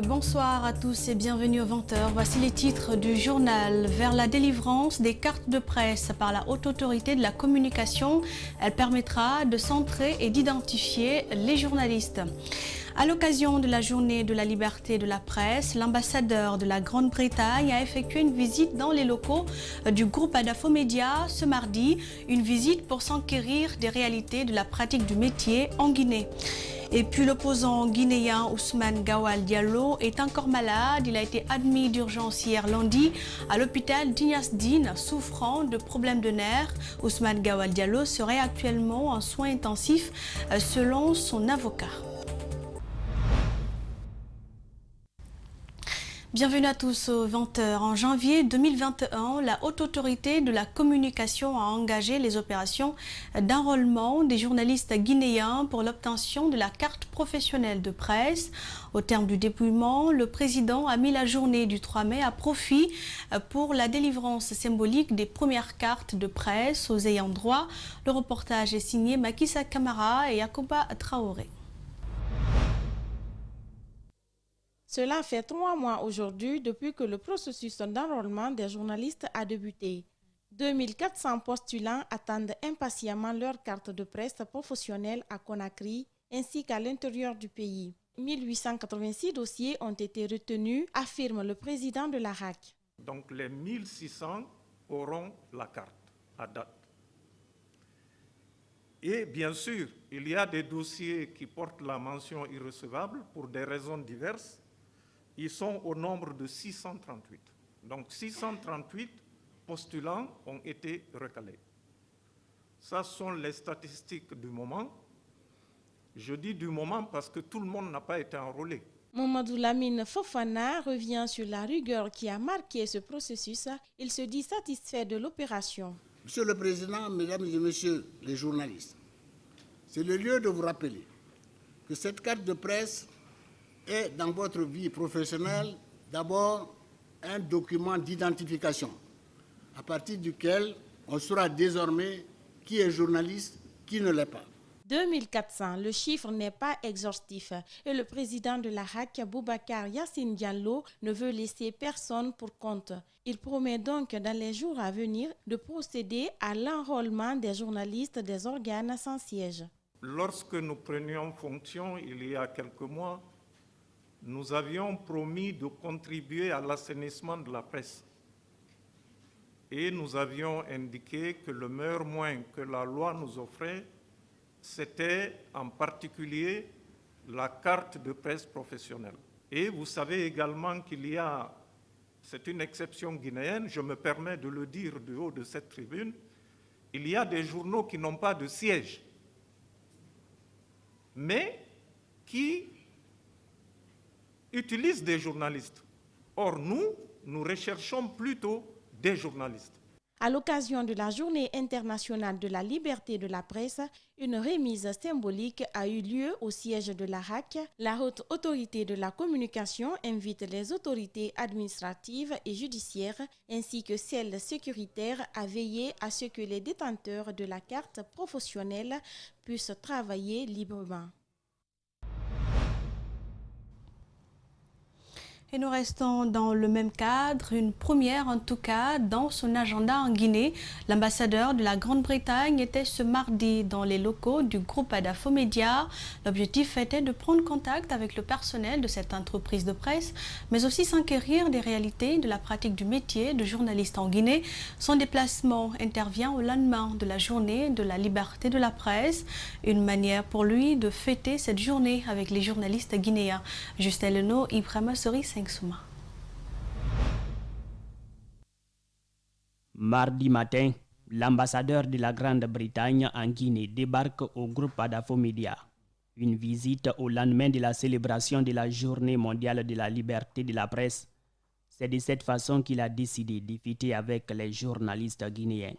Bonsoir à tous et bienvenue au 20h. Voici les titres du journal. Vers la délivrance des cartes de presse par la Haute Autorité de la Communication, elle permettra de centrer et d'identifier les journalistes. À l'occasion de la journée de la liberté de la presse, l'ambassadeur de la Grande-Bretagne a effectué une visite dans les locaux du groupe Adafomedia ce mardi. Une visite pour s'enquérir des réalités de la pratique du métier en Guinée. Et puis l'opposant guinéen Ousmane Gawal Diallo est encore malade. Il a été admis d'urgence hier lundi à l'hôpital d'Ignasdine, souffrant de problèmes de nerfs. Ousmane Gawal Diallo serait actuellement en soins intensifs selon son avocat. Bienvenue à tous au 20h. En janvier 2021, la Haute Autorité de la Communication a engagé les opérations d'enrôlement des journalistes guinéens pour l'obtention de la carte professionnelle de presse. Au terme du dépouillement, le président a mis la journée du 3 mai à profit pour la délivrance symbolique des premières cartes de presse aux ayants droit. Le reportage est signé Makissa Kamara et Yakuba Traoré. Cela fait 3 mois aujourd'hui depuis que le processus d'enrôlement des journalistes a débuté. 2400 postulants attendent impatiemment leur carte de presse professionnelle à Conakry ainsi qu'à l'intérieur du pays. 1886 dossiers ont été retenus, affirme le président de la RAC. Donc les 1600 auront la carte à date. Et bien sûr, il y a des dossiers qui portent la mention irrecevable pour des raisons diverses. Ils sont au nombre de 638. Donc 638 postulants ont été recalés. Ça sont les statistiques du moment. Je dis du moment parce que tout le monde n'a pas été enrôlé. Mamadou Lamine Fofana revient sur la rigueur qui a marqué ce processus. Il se dit satisfait de l'opération. Monsieur le Président, Mesdames et Messieurs les journalistes, c'est le lieu de vous rappeler que cette carte de presse est dans votre vie professionnelle d'abord un document d'identification à partir duquel on saura désormais qui est journaliste, qui ne l'est pas. 2400, le chiffre n'est pas exhaustif et le président de la RAC, Boubacar Yassine Diallo, ne veut laisser personne pour compte. Il promet donc dans les jours à venir de procéder à l'enrôlement des journalistes des organes sans siège. Lorsque nous prenions fonction il y a quelques mois, nous avions promis de contribuer à l'assainissement de la presse. Et nous avions indiqué que le meilleur moyen que la loi nous offrait, c'était en particulier la carte de presse professionnelle. Et vous savez également qu'il y a, c'est une exception guinéenne, je me permets de le dire du haut de cette tribune, il y a des journaux qui n'ont pas de siège, mais qui utilisent des journalistes. Or, nous recherchons plutôt des journalistes. À l'occasion de la Journée internationale de la liberté de la presse, une remise symbolique a eu lieu au siège de la RAC. La Haute Autorité de la Communication invite les autorités administratives et judiciaires ainsi que celles sécuritaires à veiller à ce que les détenteurs de la carte professionnelle puissent travailler librement. Et nous restons dans le même cadre, une première en tout cas dans son agenda en Guinée. L'ambassadeur de la Grande-Bretagne était ce mardi dans les locaux du groupe Adafomedia. L'objectif était de prendre contact avec le personnel de cette entreprise de presse, mais aussi s'enquérir des réalités de la pratique du métier de journaliste en Guinée. Son déplacement intervient au lendemain de la journée de la liberté de la presse, une manière pour lui de fêter cette journée avec les journalistes guinéens. Justin Leno, Ibrahima Sori, Mardi matin, l'ambassadeur de la Grande-Bretagne en Guinée débarque au groupe Adafomedia. Une visite au lendemain de la célébration de la Journée mondiale de la liberté de la presse. C'est de cette façon qu'il a décidé de fêter avec les journalistes guinéens.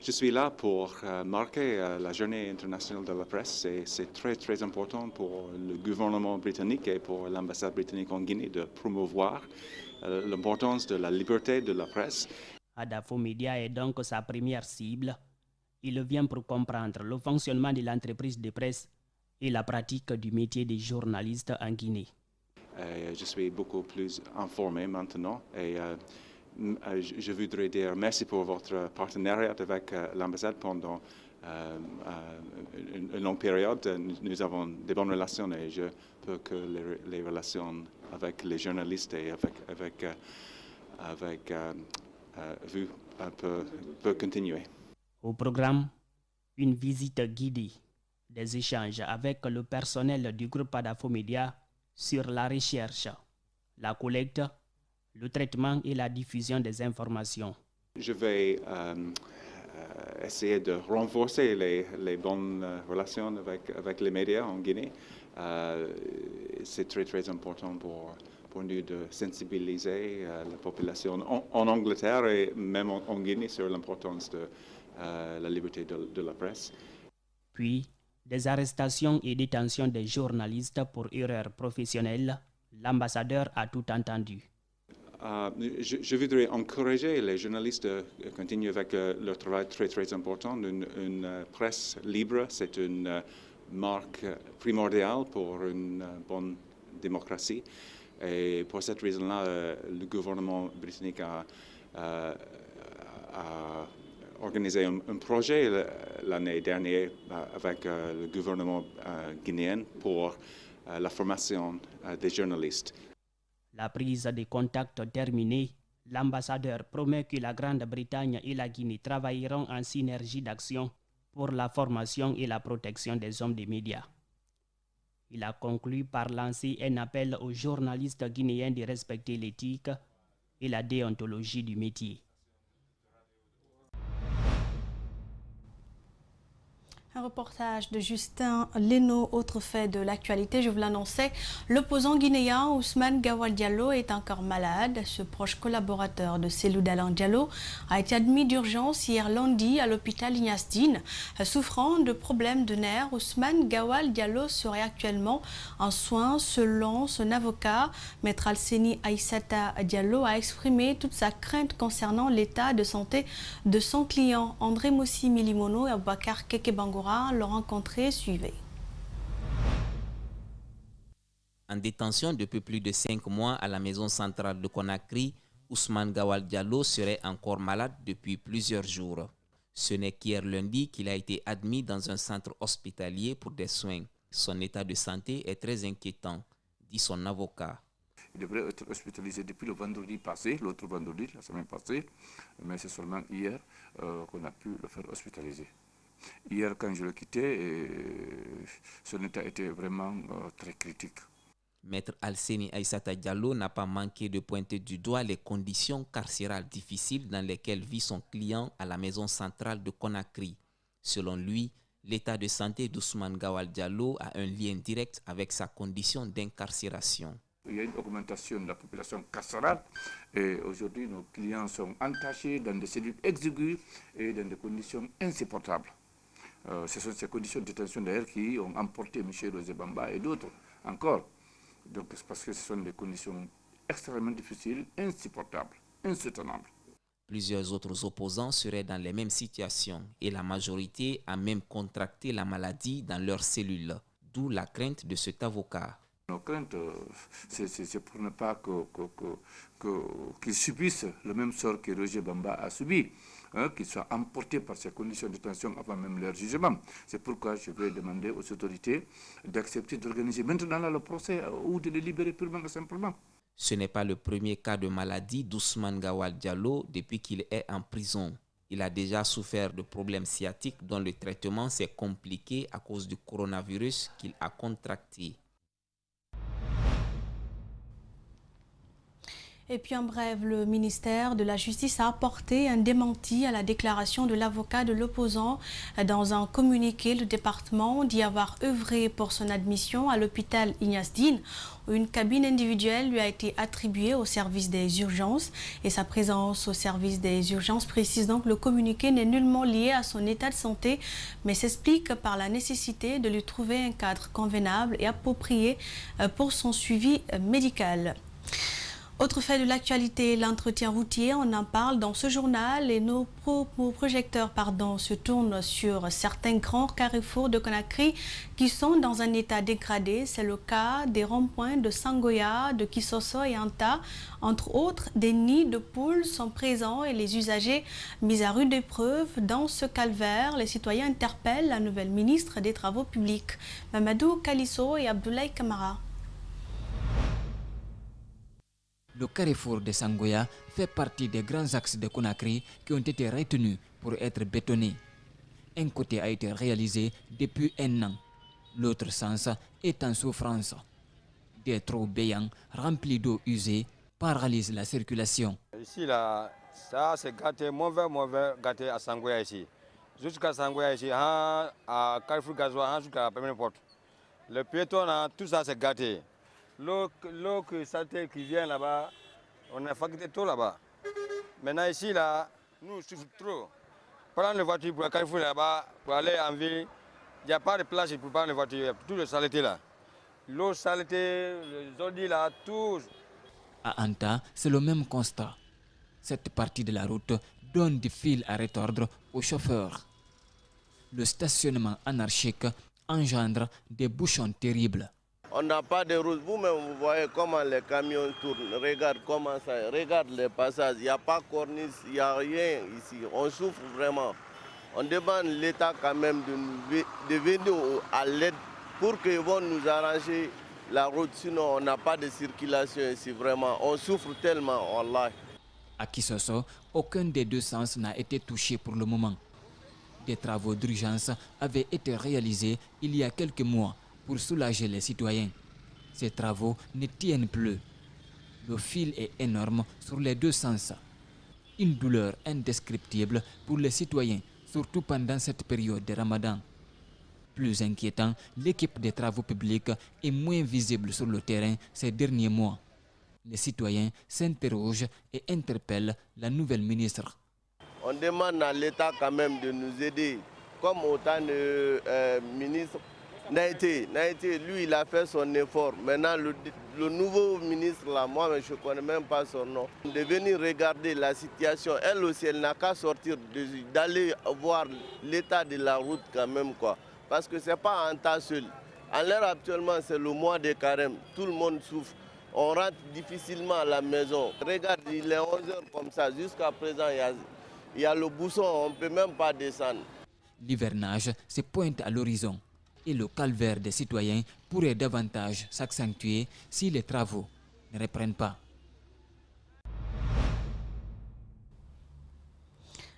Je suis là pour marquer la Journée internationale de la presse. C'est très important pour le gouvernement britannique et pour l'ambassade britannique en Guinée de promouvoir l'importance de la liberté de la presse. Adafomedia est donc sa première cible. Il vient pour comprendre le fonctionnement de l'entreprise de presse et la pratique du métier de journaliste en Guinée. Et je suis beaucoup plus informé maintenant. Et je voudrais dire merci pour votre partenariat avec l'ambassade pendant une longue période. Nous avons de bonnes relations et je peux que les relations avec les journalistes et avec vous peut continuer. Au programme, une visite guidée, des échanges avec le personnel du groupe Adafomedia sur la recherche, la collecte, le traitement et la diffusion des informations. Je vais essayer de renforcer les bonnes relations avec les médias en Guinée. C'est très, très important pour nous de sensibiliser la population en Angleterre et même en Guinée sur l'importance de la liberté de la presse. Puis, des arrestations et détentions des journalistes pour erreurs professionnelles, l'ambassadeur a tout entendu. Je voudrais encourager les journalistes à continuer avec leur travail très, très important. Une presse libre, c'est une marque primordiale pour une bonne démocratie. Et pour cette raison-là, le gouvernement britannique a organisé un projet l'année dernière avec le gouvernement guinéen pour la formation des journalistes. La prise de contact terminée, l'ambassadeur promet que la Grande-Bretagne et la Guinée travailleront en synergie d'action pour la formation et la protection des hommes des médias. Il a conclu par lancer un appel aux journalistes guinéens de respecter l'éthique et la déontologie du métier. Un reportage de Justin Leno, autre fait de l'actualité, je vous l'annonçais, l'opposant guinéen Ousmane Gawal Diallo est encore malade. Ce proche collaborateur de Cellou Dalein Diallo a été admis d'urgence hier lundi à l'hôpital Ignace Dine. Souffrant de problèmes de nerfs, Ousmane Gawal Diallo serait actuellement en soins selon son avocat. Maître Alseni Aïssata Diallo a exprimé toute sa crainte concernant l'état de santé de son client. André Moussi Milimono et Aboubakar Kekebangora l'ont rencontré, suivez. En détention depuis plus de 5 mois à la maison centrale de Conakry, Ousmane Gawal Diallo serait encore malade depuis plusieurs jours. Ce n'est qu'hier lundi qu'il a été admis dans un centre hospitalier pour des soins. Son état de santé est très inquiétant, dit son avocat. Il devrait être hospitalisé depuis le vendredi passé, l'autre vendredi, la semaine passée, mais c'est seulement hier qu'on a pu le faire hospitaliser. Hier, quand je le quittais, son état était vraiment très critique. Maître Alseni Aïssata Diallo n'a pas manqué de pointer du doigt les conditions carcérales difficiles dans lesquelles vit son client à la maison centrale de Conakry. Selon lui, l'état de santé d'Ousmane Gawal Diallo a un lien direct avec sa condition d'incarcération. Il y a une augmentation de la population carcérale et aujourd'hui nos clients sont entachés dans des cellules exiguës et dans des conditions insupportables. Ce sont ces conditions de détention d'ailleurs qui ont emporté M. Roger Bamba et d'autres encore. Donc c'est parce que ce sont des conditions extrêmement difficiles, insupportables, insoutenables. Plusieurs autres opposants seraient dans les mêmes situations et la majorité a même contracté la maladie dans leurs cellules, d'où la crainte de cet avocat. Nos craintes, c'est pour ne pas qu'ils subissent le même sort que Roger Bamba a subi, qu'ils soient emportés par ces conditions de détention avant même leur jugement. C'est pourquoi je vais demander aux autorités d'accepter d'organiser maintenant le procès ou de les libérer purement et simplement. Ce n'est pas le premier cas de maladie d'Ousmane Gawal Diallo depuis qu'il est en prison. Il a déjà souffert de problèmes sciatiques dont le traitement s'est compliqué à cause du coronavirus qu'il a contracté. Et puis en bref, le ministère de la Justice a apporté un démenti à la déclaration de l'avocat de l'opposant. Dans un communiqué, le département dit avoir œuvré pour son admission à l'hôpital Ignace Dine, où une cabine individuelle lui a été attribuée au service des urgences. Et sa présence au service des urgences précise donc le communiqué n'est nullement lié à son état de santé, mais s'explique par la nécessité de lui trouver un cadre convenable et approprié pour son suivi médical. Autre fait de l'actualité, l'entretien routier, on en parle dans ce journal et nos projecteurs se tournent sur certains grands carrefours de Conakry qui sont dans un état dégradé. C'est le cas des ronds-points de Sangoya, de Kisoso et Anta. Entre autres, des nids de poules sont présents et les usagers mis à rude épreuve dans ce calvaire. Les citoyens interpellent la nouvelle ministre des Travaux publics, Mamadou Kalisso et Abdoulaye Kamara. Le carrefour de Sangoya fait partie des grands axes de Conakry qui ont été retenus pour être bétonnés. Un côté a été réalisé depuis 1 an, l'autre sens est en souffrance. Des trous béants remplis d'eau usée paralysent la circulation. Ici, là, ça c'est gâté, mauvais gâté à Sangoya ici. Jusqu'à Sangoya ici, à Carrefour Gazoua, jusqu'à la première porte. Le piéton, tout ça c'est gâté. L'eau qui vient là-bas, on a facturé tout là-bas. Maintenant ici, là, nous souffrons trop. Prendre les voitures pour le Carrefour là-bas, pour aller en ville, il n'y a pas de place pour prendre les voitures, il y a tout le saleté là. L'eau saleté, les ordures là, tout. À Anta, c'est le même constat. Cette partie de la route donne du fil à retordre aux chauffeurs. Le stationnement anarchique engendre des bouchons terribles. On n'a pas de route. Vous-même, vous voyez comment les camions tournent. Regarde comment ça. Regarde les passages. Il n'y a pas de corniche, il n'y a rien ici. On souffre vraiment. On demande l'État quand même de venir à l'aide pour qu'ils vont nous arranger la route. Sinon, on n'a pas de circulation ici vraiment. On souffre tellement, wallah. À Kisoso, aucun des deux sens n'a été touché pour le moment. Des travaux d'urgence avaient été réalisés il y a quelques mois pour soulager les citoyens. Ces travaux ne tiennent plus. Le fil est énorme sur les deux sens. Une douleur indescriptible pour les citoyens, surtout pendant cette période de Ramadan. Plus inquiétant, l'équipe des travaux publics est moins visible sur le terrain ces derniers mois. Les citoyens s'interrogent et interpellent la nouvelle ministre. On demande à l'État quand même de nous aider. Comme autant de ministres, Naïté, lui, il a fait son effort. Maintenant, le nouveau ministre, là, moi, je ne connais même pas son nom, de venir regarder la situation. Elle aussi, elle n'a qu'à sortir, d'aller voir l'état de la route quand même, quoi. Parce que ce n'est pas un tas seul. En l'air, actuellement, c'est le mois de carême. Tout le monde souffre. On rentre difficilement à la maison. Regarde, il est 11h comme ça. Jusqu'à présent, il y a le bousson, on ne peut même pas descendre. L'hivernage se pointe à l'horizon et le calvaire des citoyens pourrait davantage s'accentuer si les travaux ne reprennent pas.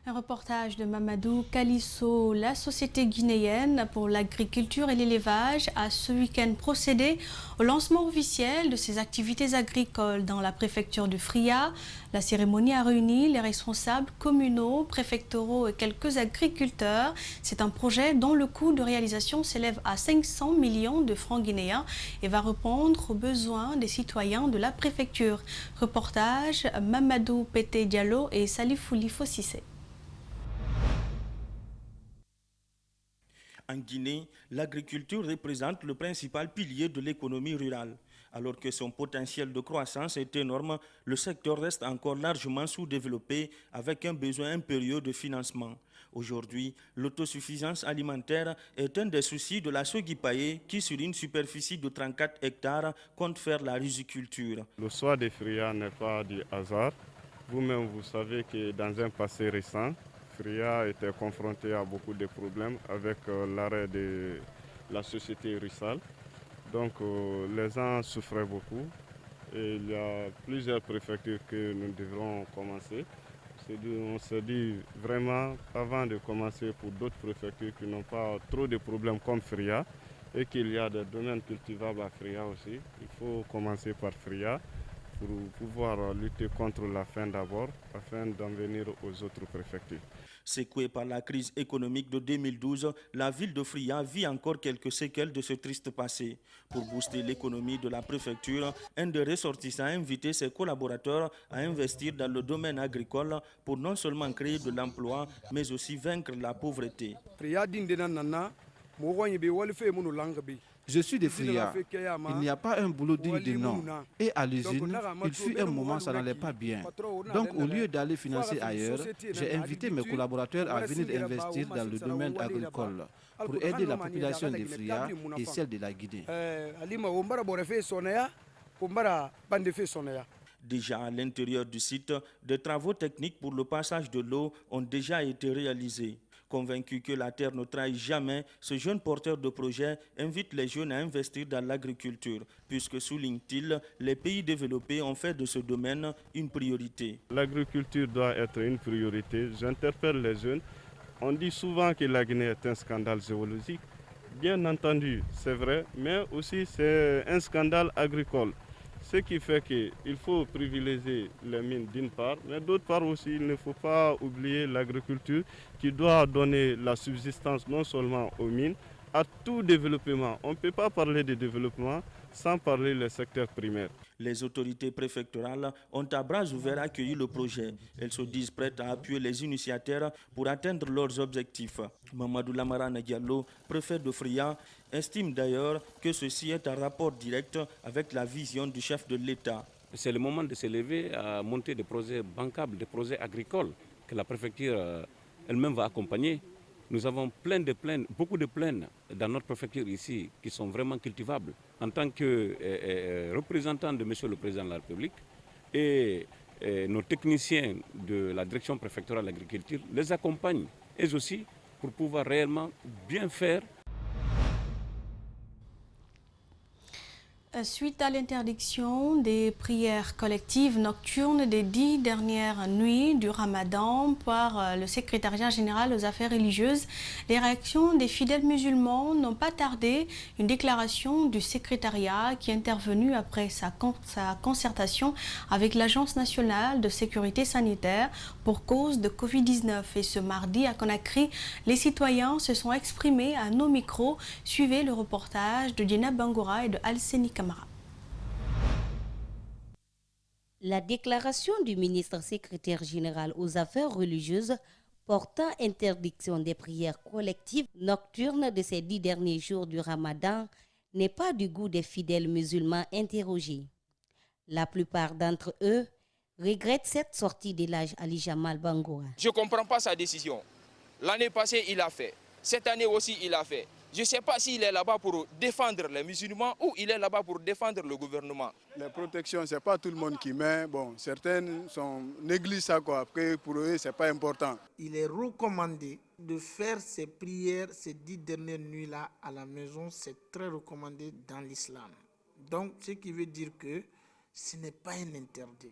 Un reportage de Mamadou Kalisso. La Société guinéenne pour l'agriculture et l'élevage a ce week-end procédé au lancement officiel de ses activités agricoles dans la préfecture du Fria. La cérémonie a réuni les responsables communaux, préfectoraux et quelques agriculteurs. C'est un projet dont le coût de réalisation s'élève à 500 millions de francs guinéens et va répondre aux besoins des citoyens de la préfecture. Reportage Mamadou Pété Diallo et Salifouli Fossissé. En Guinée, l'agriculture représente le principal pilier de l'économie rurale. Alors que son potentiel de croissance est énorme, le secteur reste encore largement sous-développé avec un besoin impérieux de financement. Aujourd'hui, l'autosuffisance alimentaire est un des soucis de la Sogipaye qui, sur une superficie de 34 hectares, compte faire la riziculture. Le choix des Fria n'est pas du hasard. Vous-même, vous savez que dans un passé récent, Fria était confronté à beaucoup de problèmes avec l'arrêt de la société Rissal. Donc les gens souffraient beaucoup et il y a plusieurs préfectures que nous devrons commencer. On s'est dit vraiment avant de commencer pour d'autres préfectures qui n'ont pas trop de problèmes comme Fria et qu'il y a des domaines cultivables à Fria aussi. Il faut commencer par Fria pour pouvoir lutter contre la faim d'abord afin d'en venir aux autres préfectures. Secouée par la crise économique de 2012, la ville de Fria vit encore quelques séquelles de ce triste passé. Pour booster l'économie de la préfecture, un des ressortissants a invité ses collaborateurs à investir dans le domaine agricole pour non seulement créer de l'emploi, mais aussi vaincre la pauvreté. Fria dindena nana Je suis de Fria. Il n'y a pas un boulot digne de nom. Et à l'usine, il fut un moment, ça n'allait pas bien. Donc, au lieu d'aller financer ailleurs, j'ai invité mes collaborateurs à venir investir dans le domaine agricole pour aider la population de Fria et celle de la Guinée. Déjà à l'intérieur du site, des travaux techniques pour le passage de l'eau ont déjà été réalisés. Convaincu que la terre ne trahit jamais, ce jeune porteur de projet invite les jeunes à investir dans l'agriculture, puisque, souligne-t-il, les pays développés ont fait de ce domaine une priorité. L'agriculture doit être une priorité. J'interpelle les jeunes. On dit souvent que la Guinée est un scandale géologique. Bien entendu, c'est vrai, mais aussi c'est un scandale agricole. Ce qui fait qu'il faut privilégier les mines d'une part, mais d'autre part aussi, il ne faut pas oublier l'agriculture qui doit donner la subsistance non seulement aux mines, à tout développement. On ne peut pas parler de développement sans parler du secteur primaire. Les autorités préfectorales ont à bras ouverts accueilli le projet. Elles se disent prêtes à appuyer les initiateurs pour atteindre leurs objectifs. Mamadou Lamarana Diallo, préfet de Fria, estime d'ailleurs que ceci est un rapport direct avec la vision du chef de l'État. C'est le moment de se lever à monter des projets bancables, des projets agricoles que la préfecture elle-même va accompagner. Nous avons beaucoup de plaines dans notre préfecture ici qui sont vraiment cultivables. En tant que représentant de M. le Président de la République et nos techniciens de la direction préfectorale de l'agriculture les accompagnent, eux aussi, pour pouvoir réellement bien faire. Suite à l'interdiction des prières collectives nocturnes des 10 dernières nuits du Ramadan par le secrétariat général aux affaires religieuses, les réactions des fidèles musulmans n'ont pas tardé. Une déclaration du secrétariat qui est intervenue après sa concertation avec l'Agence nationale de sécurité sanitaire pour cause de Covid-19. Et ce mardi à Conakry, les citoyens se sont exprimés à nos micros. Suivez le reportage de Dina Bangoura et de Alseni Kamara. La déclaration du ministre secrétaire général aux affaires religieuses portant interdiction des prières collectives nocturnes de ces 10 derniers jours du Ramadan n'est pas du goût des fidèles musulmans interrogés. La plupart d'entre eux regrettent cette sortie de l'âge Ali Jamal Bangoura. Je ne comprends pas sa décision. L'année passée, il a fait. Cette année aussi, il a fait. Je ne sais pas s'il est là-bas pour défendre les musulmans ou il est là-bas pour défendre le gouvernement. La protection, ce n'est pas tout le monde qui met. Bon, certaines négligent ça, quoi. Après, pour eux, ce n'est pas important. Il est recommandé de faire ces prières ces 10 dernières nuits-là à la maison. C'est très recommandé dans l'islam. Donc, ce qui veut dire que ce n'est pas un interdit.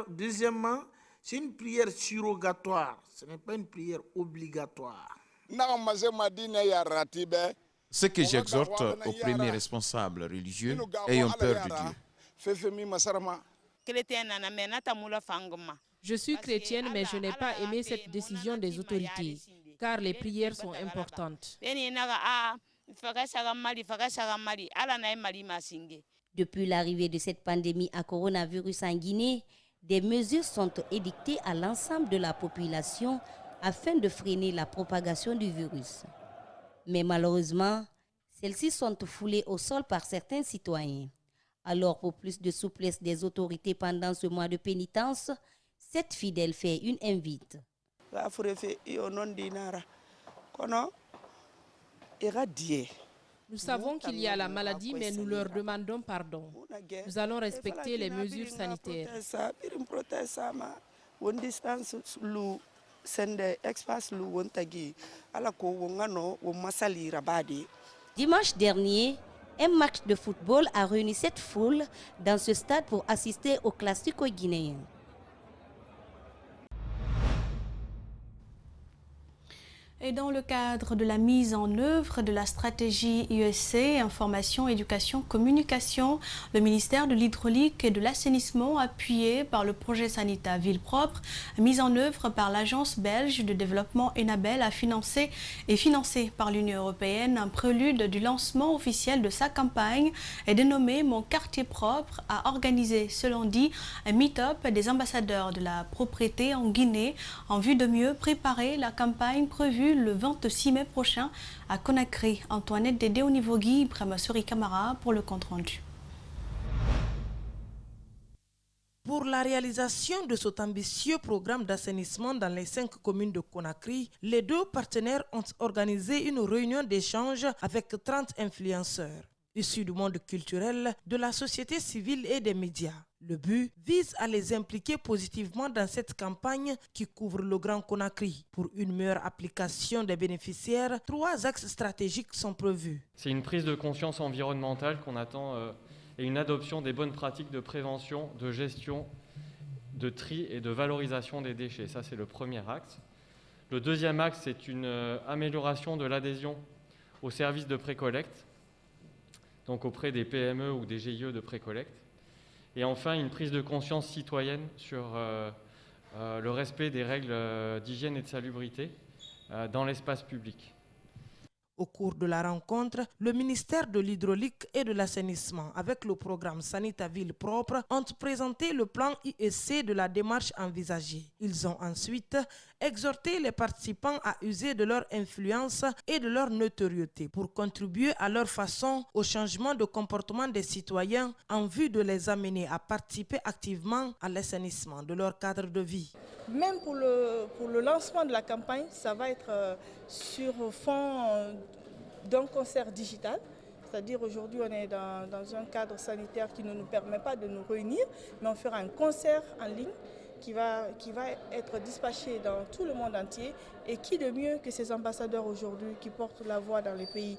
Deuxièmement, c'est une prière surrogatoire. Ce n'est pas une prière obligatoire. Ce que j'exhorte aux premiers responsables religieux, ayons peur de Dieu. Je suis chrétienne, mais je n'ai pas aimé cette décision des autorités, car les prières sont importantes. Depuis l'arrivée de cette pandémie à coronavirus en Guinée, des mesures sont édictées à l'ensemble de la population afin de freiner la propagation du virus. Mais malheureusement, celles-ci sont foulées au sol par certains citoyens. Alors, pour plus de souplesse des autorités pendant ce mois de pénitence, cette fidèle fait une invite. Nous savons qu'il y a la maladie, mais nous leur demandons pardon. Nous allons respecter les mesures sanitaires. Dimanche dernier, un match de football a réuni cette foule dans ce stade pour assister au Classico guinéen. Et dans le cadre de la mise en œuvre de la stratégie USC, Information, Éducation, Communication, le ministère de l'Hydraulique et de l'Assainissement, appuyé par le projet Sanita Ville Propre, mis en œuvre par l'Agence belge de développement Enabel, a financé et financé par l'Union européenne un prélude du lancement officiel de sa campagne et dénommé Mon quartier propre, a organisé ce lundi un meet-up des ambassadeurs de la propriété en Guinée en vue de mieux préparer la campagne prévue prévu le 26 mai prochain à Conakry. Antoinette Dédé au niveau Guy, Ibrahima Camara pour le compte-rendu. Pour la réalisation de cet ambitieux programme d'assainissement dans les 5 communes de Conakry, les deux partenaires ont organisé une réunion d'échange avec 30 influenceurs issus du monde culturel, de la société civile et des médias. Le but vise à les impliquer positivement dans cette campagne qui couvre le Grand Conakry. Pour une meilleure application des bénéficiaires, 3 axes stratégiques sont prévus. C'est une prise de conscience environnementale qu'on attend et une adoption des bonnes pratiques de prévention, de gestion, de tri et de valorisation des déchets. Ça, c'est le premier axe. Le deuxième axe, c'est une amélioration de l'adhésion aux services de précollecte, donc auprès des PME ou des GIE de précollecte. Et enfin, une prise de conscience citoyenne sur le respect des règles d'hygiène et de salubrité dans l'espace public. Au cours de la rencontre, le ministère de l'Hydraulique et de l'Assainissement, avec le programme Sanita Ville Propre, ont présenté le plan IEC de la démarche envisagée. Ils ont ensuite exhorté les participants à user de leur influence et de leur notoriété pour contribuer à leur façon au changement de comportement des citoyens en vue de les amener à participer activement à l'assainissement de leur cadre de vie. Même pour le lancement de la campagne, ça va être sur fond d'un concert digital. C'est-à-dire aujourd'hui on est dans un cadre sanitaire qui ne nous permet pas de nous réunir, mais on fera un concert en ligne qui va être dispatché dans tout le monde entier. Et qui de mieux que ces ambassadeurs aujourd'hui qui portent la voix dans les pays.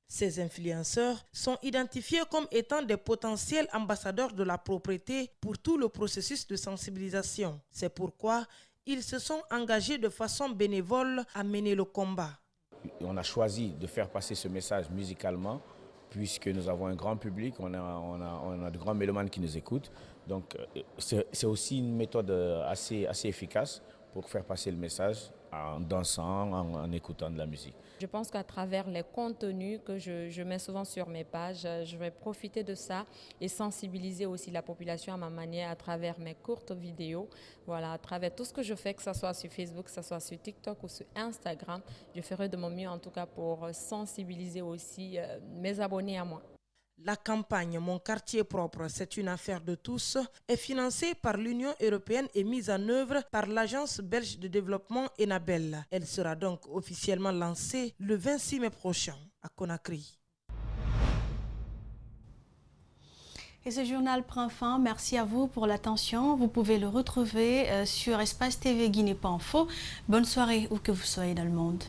Ces influenceurs sont identifiés comme étant des potentiels ambassadeurs de la propreté pour tout le processus de sensibilisation. C'est pourquoi ils se sont engagés de façon bénévole à mener le combat. On a choisi de faire passer ce message musicalement puisque nous avons un grand public, on a de grands mélomanes qui nous écoutent. Donc c'est aussi une méthode assez efficace pour faire passer le message en dansant, en écoutant de la musique. Je pense qu'à travers les contenus que je mets souvent sur mes pages, je vais profiter de ça et sensibiliser aussi la population à ma manière à travers mes courtes vidéos. Voilà, à travers tout ce que je fais, que ce soit sur Facebook, que ce soit sur TikTok ou sur Instagram, je ferai de mon mieux en tout cas pour sensibiliser aussi mes abonnés à moi. La campagne Mon quartier propre, c'est une affaire de tous, est financée par l'Union européenne et mise en œuvre par l'Agence belge de développement Enabel. Elle sera donc officiellement lancée le 26 mai prochain à Conakry. Et ce journal prend fin. Merci à vous pour l'attention. Vous pouvez le retrouver sur Espace TV Guinée.info. Bonne soirée où que vous soyez dans le monde.